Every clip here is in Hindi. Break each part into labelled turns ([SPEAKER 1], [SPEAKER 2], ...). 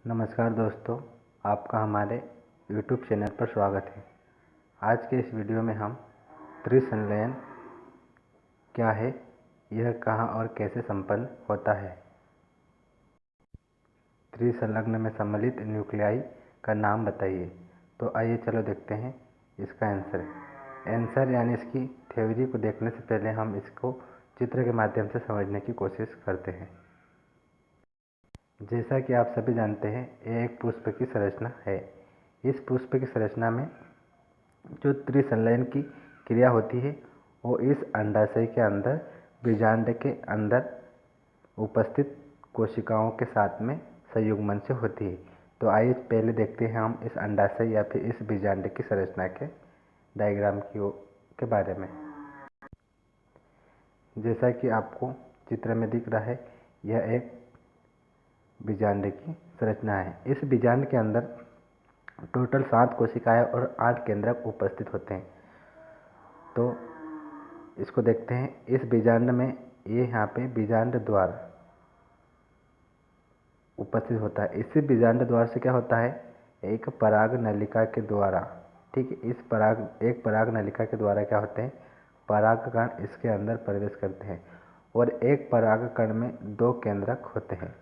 [SPEAKER 1] नमस्कार दोस्तों, आपका हमारे YouTube चैनल पर स्वागत है। आज के इस वीडियो में हम त्रिसंलयन क्या है, यह कहाँ और कैसे संपन्न होता है। त्रिसंलग्न में सम्मिलित न्यूक्लियाई का नाम बताइए। तो आइए चलो देखते हैं इसका आंसर यानी इसकी थ्योरी को देखने से पहले हम इसको चित्र के माध्यम से समझने की कोशिश करते हैं। जैसा कि आप सभी जानते हैं, यह एक पुष्प की संरचना है। इस पुष्प की संरचना में जो त्रिसंलयन की क्रिया होती है वो इस अंडाशय के अंदर बीजांड के अंदर उपस्थित कोशिकाओं के साथ में संयुग्मन से होती है। तो आइए पहले देखते हैं हम इस अंडाशय या फिर इस बीजांड की संरचना के डायग्राम के बारे में। जैसा कि आपको चित्र में दिख रहा है, यह एक बीजांड की संरचना है। इस बीजांड के अंदर टोटल 7 कोशिकाएं और 8 केंद्रक उपस्थित होते हैं। तो इसको देखते हैं। इस बीजांड में ये यहाँ पे बीजांड द्वार उपस्थित होता है। इसी बीजांड द्वार से क्या होता है, एक पराग नलिका के द्वारा, ठीक है, एक पराग नलिका के द्वारा क्या होते हैं, परागकण इसके अंदर प्रवेश करते हैं और एक परागकण में 2 केंद्रक होते हैं।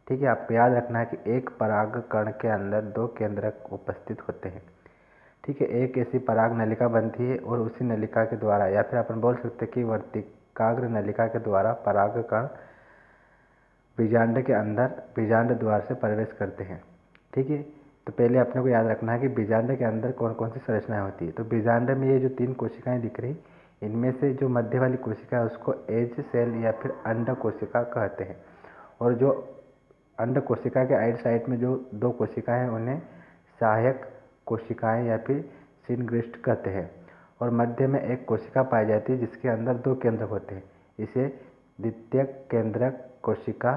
[SPEAKER 1] ठीक है, आपको याद रखना है कि एक परागकण के अंदर 2 केंद्रक उपस्थित होते हैं। ठीक है, एक ऐसी पराग नलिका बनती है और उसी नलिका के द्वारा, या फिर अपन बोल सकते हैं कि वर्तिकाग्र नलिका के द्वारा परागकण बीजांड के अंदर बीजांड द्वार से प्रवेश करते हैं। ठीक है, तो पहले अपने को याद रखना है कि बीजांड के अंदर कौन कौन सी संरचनाएं होती है। तो बीजांड में ये जो 3 कोशिकाएं दिख रही, इनमें से जो मध्य वाली कोशिका है उसको एज सेल या फिर अंड कोशिका कहते हैं, और जो अंड कोशिका के आइट साइड में जो 2 कोशिकाएं हैं उन्हें सहायक कोशिकाएं या फिर सिनग्रिष्ट कहते हैं, और मध्य में एक कोशिका पाई जाती है जिसके अंदर 2 केंद्रक होते हैं। इसे द्वितीयक केंद्रक कोशिका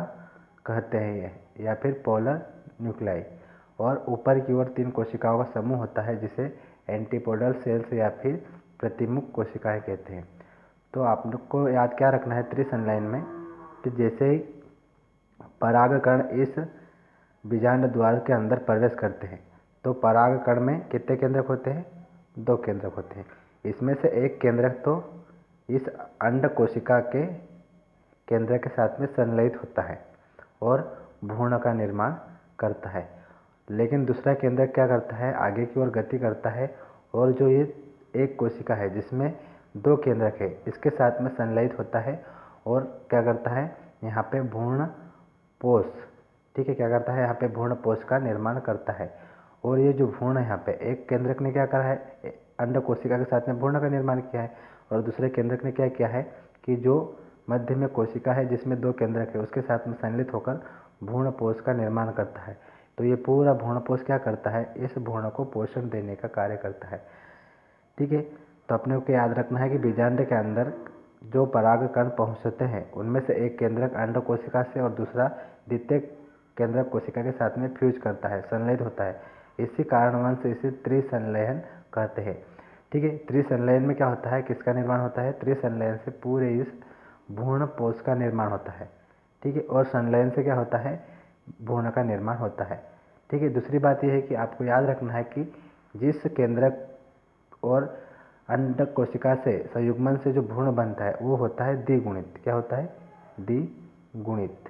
[SPEAKER 1] कहते हैं या फिर पोलर न्यूक्लाई, और ऊपर की ओर 3 कोशिकाओं का समूह होता है जिसे एंटीपोडल सेल्स या फिर प्रतिमुख कोशिकाएं कहते हैं। तो आप लोग को याद क्या रखना है त्रिसंलयन में, कि जैसे ही परागकण इस बीजांड द्वार के अंदर प्रवेश करते हैं तो परागकण में कितने केंद्रक होते हैं, 2 केंद्रक होते हैं। इसमें से एक केंद्रक तो इस अंड कोशिका के केंद्र के साथ में संलयित होता है और भ्रूण का निर्माण करता है, लेकिन दूसरा केंद्रक क्या करता है, आगे की ओर गति करता है और जो ये एक कोशिका है जिसमें 2 केंद्रक है इसके साथ में संलयित होता है और क्या करता है, यहाँ पे भ्रूण पोष, ठीक है, क्या करता है, यहाँ पे भ्रूण पोष का निर्माण करता है। और ये जो भ्रूण है, यहाँ पे एक केंद्रक ने क्या करा है, अंड कोशिका के साथ में भ्रूण का निर्माण किया है, और दूसरे केंद्रक ने क्या किया है कि जो मध्य में कोशिका है जिसमें 2 केंद्रक है उसके साथ में संलयित होकर भ्रूण पोष का निर्माण करता है। तो ये पूरा भ्रूण पोष क्या करता है, इस भ्रूण को पोषण देने का कार्य करता है। ठीक है, तो अपने को याद रखना है कि बीजांड के अंदर जो परागकण पहुंचते हैं उनमें से एक केंद्रक अंड कोशिका से और दूसरा द्वितीय केंद्रक कोशिका के साथ में फ्यूज करता है, संलयित होता है। इसी कारणवश इसे त्रिसंलयन कहते हैं। ठीक है, त्रिसंलयन में क्या होता है, किसका निर्माण होता है, त्रिसंलयन से पूरे इस भ्रूण पोष का निर्माण होता है। ठीक है, और संलयन से क्या होता है, भ्रूण का निर्माण होता है। ठीक है, दूसरी बात यह है कि आपको याद रखना है कि जिस केंद्रक और अंड कोशिका से संयुग्मन से जो भ्रूण बनता है वो होता है द्विगुणित। क्या होता है, द्विगुणित,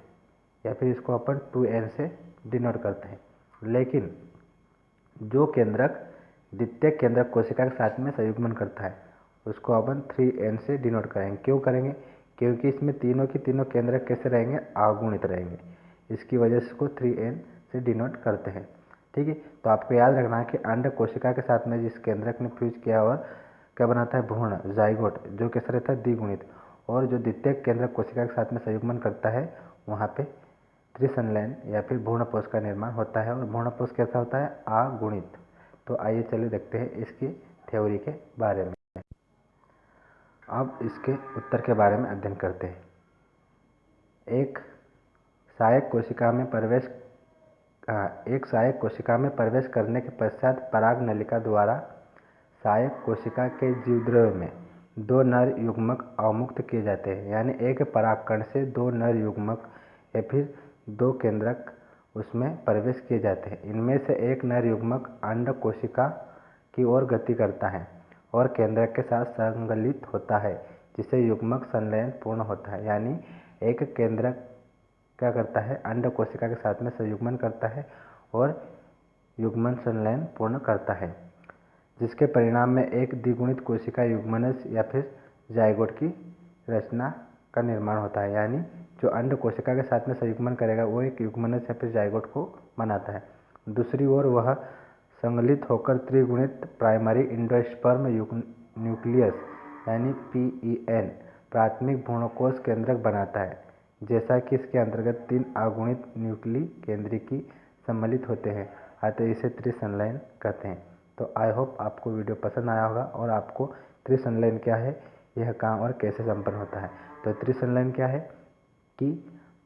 [SPEAKER 1] या फिर इसको अपन 2n से डिनोट करते हैं। लेकिन जो केंद्रक द्वितीय केंद्रक कोशिका के साथ में संयुग्मन करता है उसको अपन 3n से डिनोट करेंगे। क्यों करेंगे, क्योंकि इसमें तीनों की तीनों केंद्रक कैसे रहेंगे, अगुणित रहेंगे। इसकी वजह से इसको 3n से डिनोट करते हैं। ठीक है, तो आपको याद रखना है कि अंड कोशिका के साथ में जिस केंद्रक ने फ्यूज किया और क्या बनाता है, भ्रूण जाइगोट, जो कैसा रहता है, द्विगुणित, और जो द्वितीय केंद्रक कोशिका के साथ में संयुग्मन करता है वहाँ पे त्रिसंलयन या फिर भ्रूणपोष का निर्माण होता है, और भ्रूणपोष कैसा होता है, अगुणित। तो आइए चलिए देखते हैं इसकी थ्योरी के बारे में। अब इसके उत्तर के बारे में अध्ययन करते हैं। एक सहायक कोशिका में प्रवेश करने के पश्चात पराग नलिका द्वारा सहायक कोशिका के जीवद्रव्य में 2 नर युग्मक अवमुक्त किए जाते हैं। यानी एक परागकण से 2 नर युग्मक या फिर 2 केंद्रक उसमें प्रवेश किए जाते हैं। इनमें से एक नर युग्मक अंड कोशिका की ओर गति करता है और केंद्रक के साथ संगलित होता है, जिससे युग्मक संलयन पूर्ण होता है। यानी एक केंद्रक क्या करता है, अंड कोशिका के साथ में संयुग्मन करता है और युग्मन संलयन पूर्ण करता है, जिसके परिणाम में एक द्विगुणित कोशिका युग्मनज या फिर जाइगोट की रचना का निर्माण होता है। यानी जो अंड कोशिका के साथ में संयुग्मन करेगा वो एक युग्मनज या फिर जाइगोट को बनाता है। दूसरी ओर वह संगलित होकर त्रिगुणित प्राइमरी इंडोस्पर्म न्यूक्लियस यानी PEN प्राथमिक भ्रूणकोश केंद्रक बनाता है, जैसा कि इसके अंतर्गत 3 अगुणित न्यूक्ली केंद्रिकी सम्मिलित होते हैं, अतः इसे त्रिसंलयन कहते हैं। तो आई होप आपको वीडियो पसंद आया होगा और आपको त्रिसंलयन क्या है, यह कहाँ और कैसे संपन्न होता है। तो त्रिसंलयन क्या है कि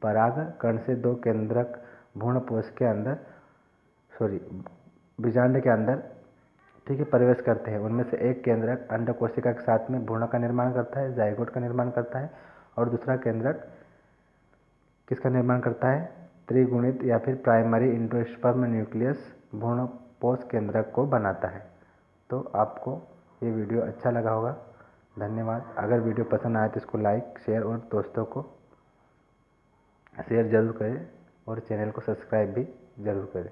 [SPEAKER 1] पराग कण से 2 केंद्रक भ्रूणपोष के अंदर बीजांड के अंदर ठीक है प्रवेश करते हैं। उनमें से एक केंद्रक अंड कोशिका के साथ में भ्रूण का निर्माण करता है, जाइगोट का निर्माण करता है, और दूसरा केंद्रक किसका निर्माण करता है, त्रिगुणित या फिर प्राइमरी इंडोस्पर्म न्यूक्लियस भ्रूणपोष केंद्रक को बनाता है। तो आपको ये वीडियो अच्छा लगा होगा। धन्यवाद। अगर वीडियो पसंद आए तो इसको लाइक, शेयर और दोस्तों को शेयर ज़रूर करें और चैनल को सब्सक्राइब भी ज़रूर करें।